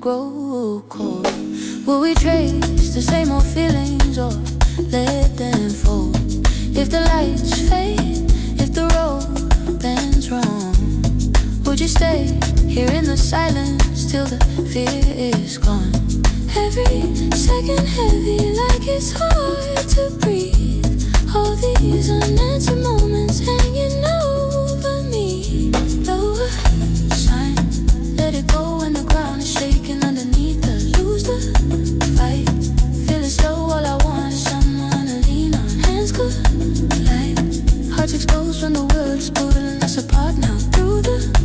grow cold? Will we trace the same old feelings or let them fold? If the lights fade, if the road bends wrong, would you stay here in the silence till the fear is gone? Every second heavy, like it's hard to breathe. All these unanswered moments hanging over me. Blow a sign, let it go when the ground is shaking underneath us. Lose the fight, feeling slow, all I want is someone to lean on. Hands collide, hearts exposed when the world is pulling us apart now. Through the